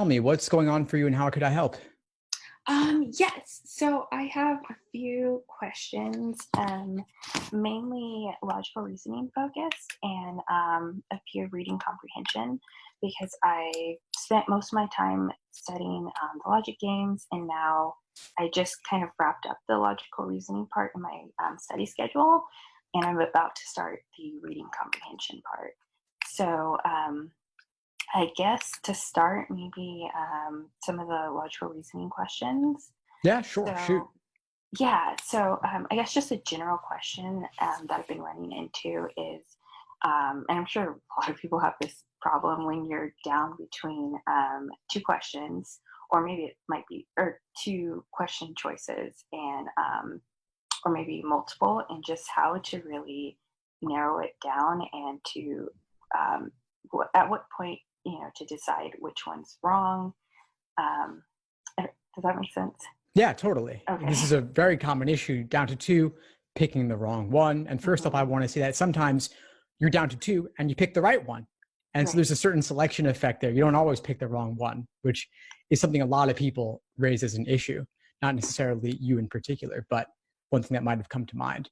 me, what's going on for you and how could I help? Yes, so I have a few questions, mainly logical reasoning focused and a few reading comprehension because I spent most of my time studying the logic games, and now I just kind of wrapped up the logical reasoning part in my study schedule, and I'm about to start the reading comprehension part. So, I guess to start, maybe some of the logical reasoning questions. Yeah, sure. Shoot. So, yeah, so I guess just a general question that I've been running into is, and I'm sure a lot of people have this problem when you're down between two questions, or maybe it might be, or two question choices, and or maybe multiple, and just how to really narrow it down and to at what point to decide which one's wrong. Um, does that make sense? Yeah, totally. This Okay. is a very common issue, down to two, picking the wrong one. And first off, I Hmm. want to say that sometimes you're down to two and you pick the right one. And so Right. there's a certain selection effect there. You don't always pick the wrong one, which is something a lot of people raise as an issue, not necessarily you in particular, but one thing that might have come to mind.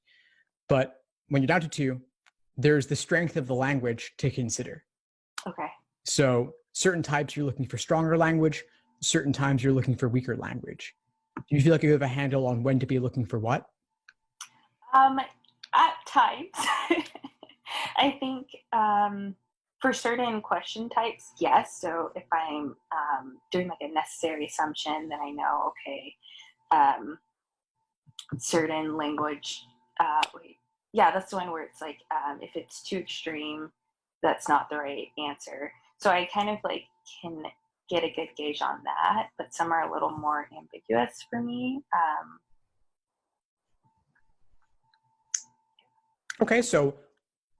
But when you're down to two, there's the strength of the language to consider. Okay. So certain types you're looking for stronger language, certain times you're looking for weaker language. Do you feel like you have a handle on when to be looking for what? Um, at times, I think for certain question types, yes. So if I'm doing like a necessary assumption, then I know, okay, um, certain language. Wait, yeah, that's the one where it's like if it's too extreme, that's not the right answer. So I kind of like can get a good gauge on that, but some are a little more ambiguous for me. Okay, so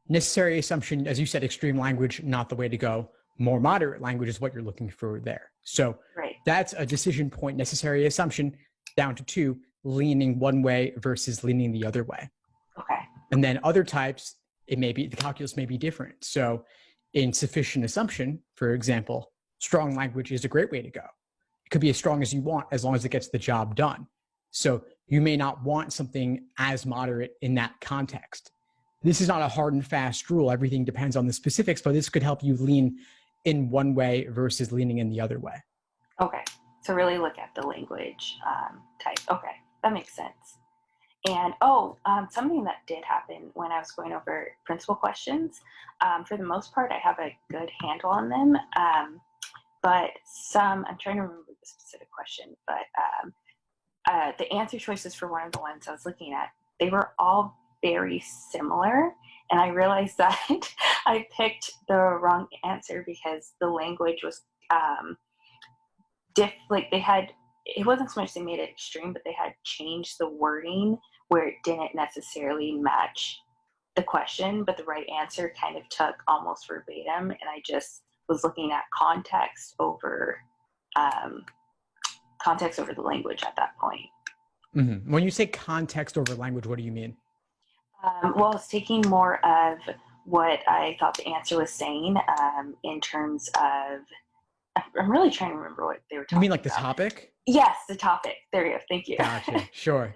necessary assumption, as you said, extreme language, not the way to go. More moderate language is what you're looking for there. So Right. that's a decision point, necessary assumption, down to two, leaning one way versus leaning the other way. Okay. And then other types, it may be, the calculus may be different. So in sufficient assumption, for example, strong language is a great way to go. It could be as strong as you want, as long as it gets the job done. So you may not want something as moderate in that context. This is not a hard and fast rule. Everything depends on the specifics, but this could help you lean in one way versus leaning in the other way. Okay. So really look at the language type. Okay, that makes sense. And something that did happen when I was going over principal questions. For the most part, I have a good handle on them. But I'm trying to remember the specific question, but the answer choices for one of the ones I was looking at, they were all very similar. And I realized that I picked the wrong answer because the language was like it wasn't so much they made it extreme, but they had changed the wording where it didn't necessarily match the question, but the right answer kind of took almost verbatim. And I just was looking at um, context over the language at that point. Mm-hmm. When you say context over language, what do you mean? Well, it's taking more of what I thought the answer was saying in terms of. I'm really trying to remember what they were talking about. You mean like the topic? Yes, the topic. There you go. Thank you. Gotcha. Sure.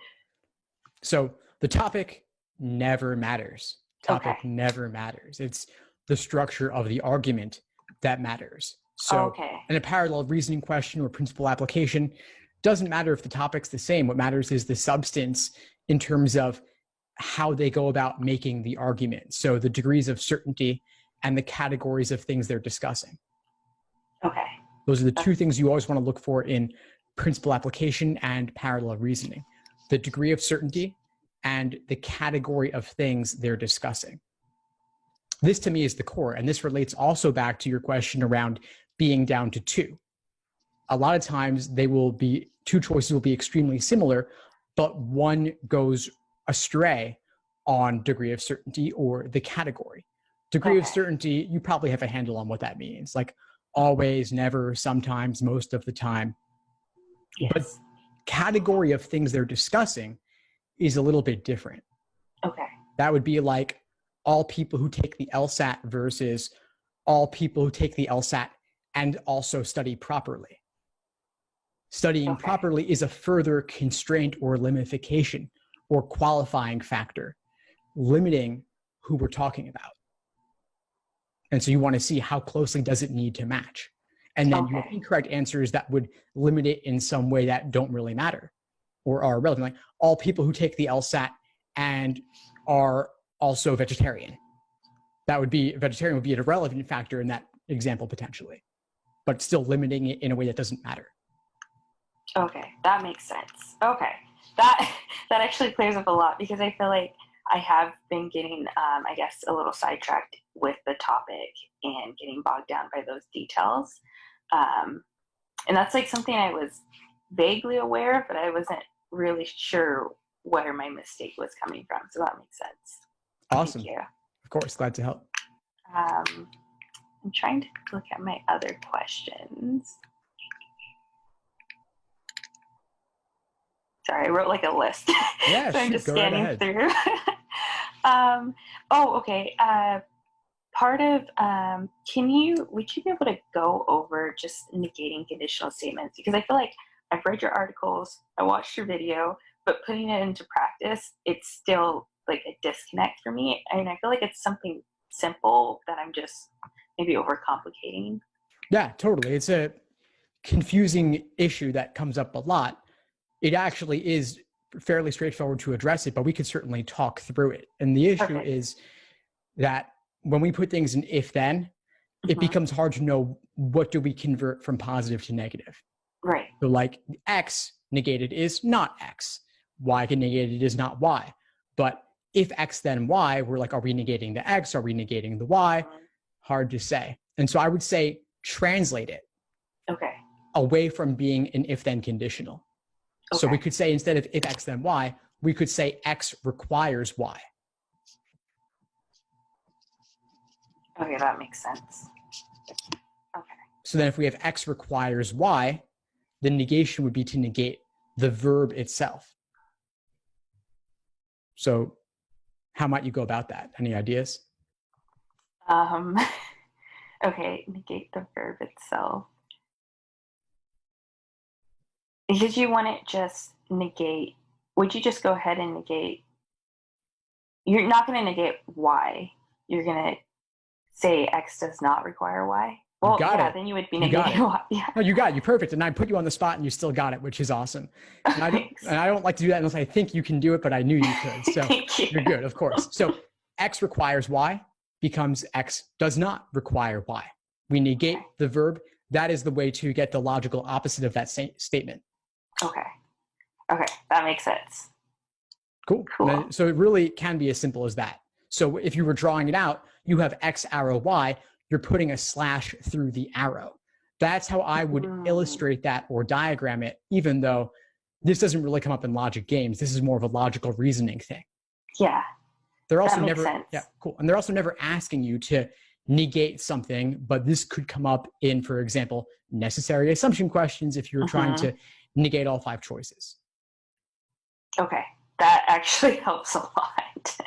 So the topic never matters. Topic Okay. never matters. It's the structure of the argument that matters. So Okay. in a parallel reasoning question or principal application, doesn't matter if the topic's the same. What matters is the substance in terms of how they go about making the argument. So the degrees of certainty and the categories of things they're discussing. Okay. Those are the two things you always want to look for in principal application and parallel reasoning: the degree of certainty and the category of things they're discussing. This to me is the core, and this relates also back to your question around being down to two. A lot of times two choices will be extremely similar, but one goes astray on degree of certainty or the category. Degree of Okay. certainty, you probably have a handle on what that means, like always, never, sometimes, most of the time. Yes. But category of things they're discussing is a little bit different. Okay. That would be like all people who take the LSAT versus all people who take the LSAT and also study properly. Studying Okay. properly is a further constraint or limitation or qualifying factor, limiting who we're talking about. And so you want to see how closely does it need to match. And then you have Okay. incorrect answers that would limit it in some way that don't really matter or are relevant. Like all people who take the LSAT and are also vegetarian. Vegetarian would be an irrelevant factor in that example potentially, but still limiting it in a way that doesn't matter. Okay, that makes sense. Okay, that that actually clears up a lot because I feel like I have been getting, I guess, a little sidetracked with the topic and getting bogged down by those details. And that's like something I was vaguely aware of, but I wasn't really sure where my mistake was coming from. So that makes sense. Awesome. Thank you. Of course, glad to help. I'm trying to look at my other questions. Sorry, I wrote like a list. Yeah, so I'm shoot, just go right scanning ahead. through. Okay. Part of, would you be able to go over just negating conditional statements? Because I feel like I've read your articles, I watched your video, but putting it into practice, it's still like a disconnect for me. I mean, I feel like it's something simple that I'm just maybe overcomplicating. Yeah, totally. It's a confusing issue that comes up a lot. It actually is fairly straightforward to address it, but we could certainly talk through it. And the issue Okay. is that when we put things in if then, it becomes hard to know what do we convert from positive to negative. Right. So like X negated is not X, Y negated is not Y. But if X then Y, we're like, are we negating the X? Are we negating the Y? Hard to say. And so I would say translate it Okay. away from being an if then conditional. So Okay. we could say instead of if X then Y, we could say X requires Y. Okay, that makes sense. Okay. So then if we have X requires Y, the negation would be to negate the verb itself. So how might you go about that? Any ideas? Okay, negate the verb itself. Because you want it just negate, would you just go ahead and negate? You're not going to negate Y. You're going to say X does not require Y. Well, yeah, then you would be negating Y. Yeah. No, you got it. You're perfect. And I put you on the spot and you still got it, which is awesome. And I don't like to do that unless I think you can do it, but I knew you could. So you're good, of course. So X requires Y becomes X does not require Y. We negate the verb. That is the way to get the logical opposite of that statement. Okay. Okay, that makes sense. Cool. So it really can be as simple as that. So if you were drawing it out, you have X arrow Y, you're putting a slash through the arrow. That's how I would illustrate that or diagram it, even though this doesn't really come up in logic games. This is more of a logical reasoning thing. Yeah. They're also and they're also never asking you to negate something, but this could come up in, for example, necessary assumption questions if you're trying to negate all 5 choices. Okay, that actually helps a lot.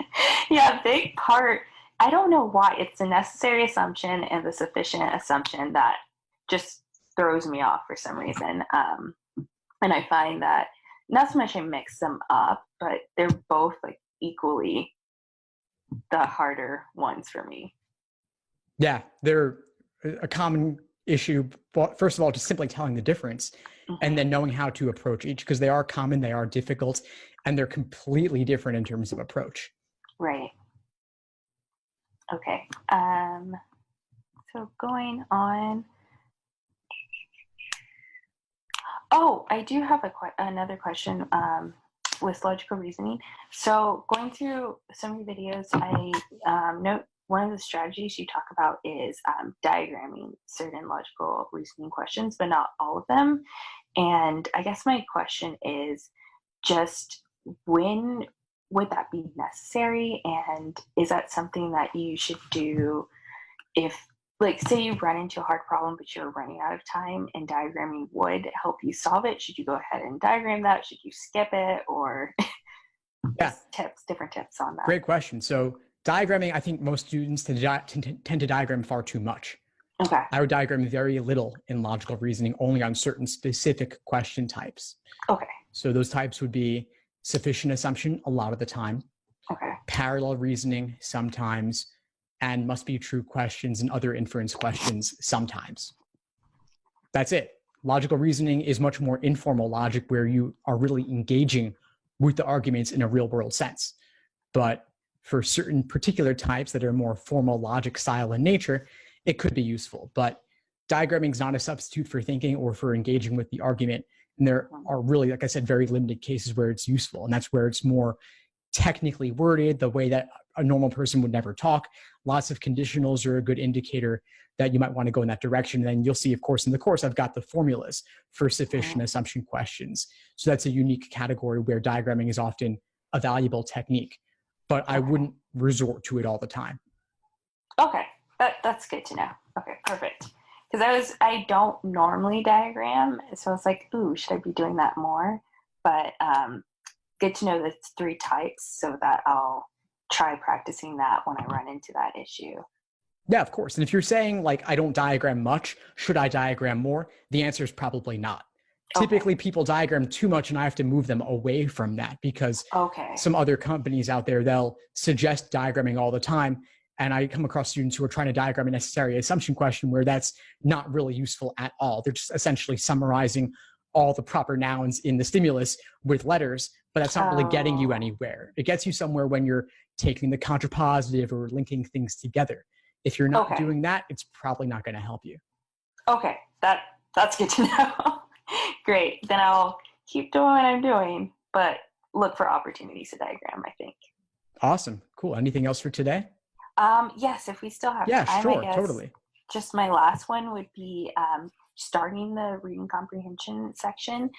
Yeah, big part. I don't know why it's the necessary assumption and the sufficient assumption that just throws me off for some reason. And I find that not so much I mix them up, but they're both like equally the harder ones for me. Yeah, they're a common issue. First of all, just simply telling the difference and then knowing how to approach each, because they are common, they are difficult, and they're completely different in terms of approach. Right. Okay. So going on. Oh, I do have another question with logical reasoning. So going through some of your videos, I note one of the strategies you talk about is diagramming certain logical reasoning questions, but not all of them. And I guess my question is just when would that be necessary? And is that something that you should do if, like, say you run into a hard problem, but you're running out of time and diagramming would help you solve it? Should you go ahead and diagram that? Should you skip it? Or different tips on that? Great question. So diagramming, I think most students tend to diagram far too much. Okay. I would diagram very little in logical reasoning, only on certain specific question types. Okay. So those types would be sufficient assumption a lot of the time, Okay. parallel reasoning sometimes, and must be true questions and other inference questions sometimes. That's it. Logical reasoning is much more informal logic where you are really engaging with the arguments in a real world sense. But for certain particular types that are more formal logic style in nature, it could be useful. But diagramming is not a substitute for thinking or for engaging with the argument. And there are really, like I said, very limited cases where it's useful. And that's where it's more technically worded, the way that a normal person would never talk. Lots of conditionals are a good indicator that you might want to go in that direction. And then you'll see, of course, in the course, I've got the formulas for sufficient assumption questions. So that's a unique category where diagramming is often a valuable technique, but I wouldn't resort to it all the time. Okay. That's good to know. Okay, perfect. Because I don't normally diagram, so it's like, ooh, should I be doing that more? But good to know that it's 3 types, so that I'll try practicing that when I run into that issue. Yeah, of course. And if you're saying like, I don't diagram much, should I diagram more? The answer is probably not. Typically people diagram too much and I have to move them away from that because some other companies out there, they'll suggest diagramming all the time. And I come across students who are trying to diagram a necessary assumption question where that's not really useful at all. They're just essentially summarizing all the proper nouns in the stimulus with letters, but that's not really getting you anywhere. It gets you somewhere when you're taking the contrapositive or linking things together. If you're not doing that, it's probably not going to help you. Okay, that's good to know. Great. Then I'll keep doing what I'm doing, but look for opportunities to diagram, I think. Awesome. Cool. Anything else for today? Yes, if we still have time, I guess totally. Just my last one would be starting the reading comprehension section.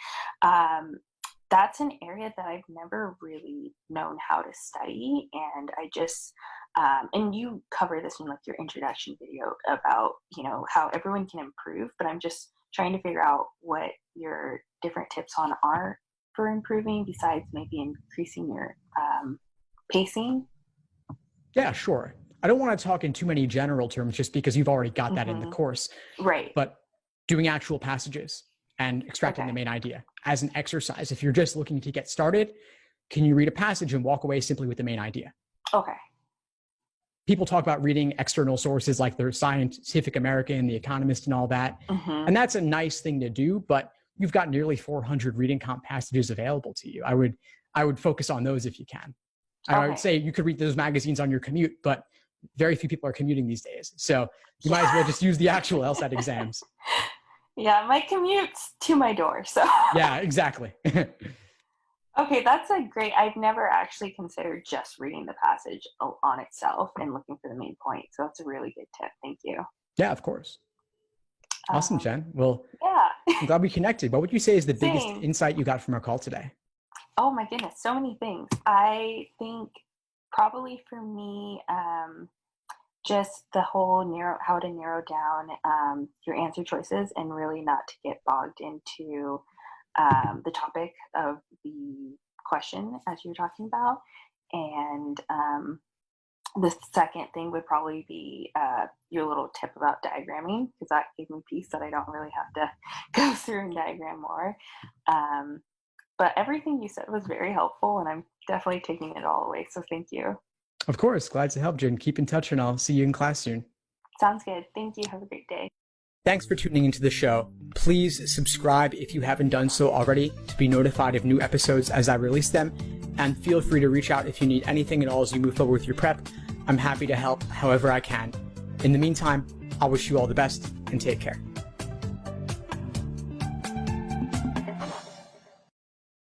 That's an area that I've never really known how to study, and I just and you cover this in like your introduction video about how everyone can improve, but I'm just trying to figure out what your different tips are for improving besides maybe increasing your pacing. Yeah, sure. I don't want to talk in too many general terms just because you've already got that in the course. Right. But doing actual passages and extracting the main idea as an exercise. If you're just looking to get started, can you read a passage and walk away simply with the main idea? Okay. People talk about reading external sources like the Scientific American, The Economist, and all that. And that's a nice thing to do, but you've got nearly 400 reading comp passages available to you. I would focus on those if you can. I would say you could read those magazines on your commute, but very few people are commuting these days. So you might as well just use the actual LSAT exams. Yeah, my commute's to my door, so. Yeah, exactly. Okay, that's a great, I've never actually considered just reading the passage on itself and looking for the main point. So that's a really good tip. Thank you. Yeah, of course. Awesome, Jen. Well, yeah. I'm glad we connected. What would you say is the biggest insight you got from our call today? Oh my goodness, so many things. I think probably for me, just the whole how to narrow down your answer choices and really not to get bogged into the topic of the question as you were talking about. And the second thing would probably be your little tip about diagramming, because that gave me peace that I don't really have to go through and diagram more. But everything you said was very helpful, and I'm definitely taking it all away. So thank you. Of course. Glad to help, Jen. Keep in touch, and I'll see you in class soon. Sounds good. Thank you. Have a great day. Thanks for tuning into the show. Please subscribe if you haven't done so already to be notified of new episodes as I release them. And feel free to reach out if you need anything at all as you move forward with your prep. I'm happy to help however I can. In the meantime, I'll wish you all the best and take care.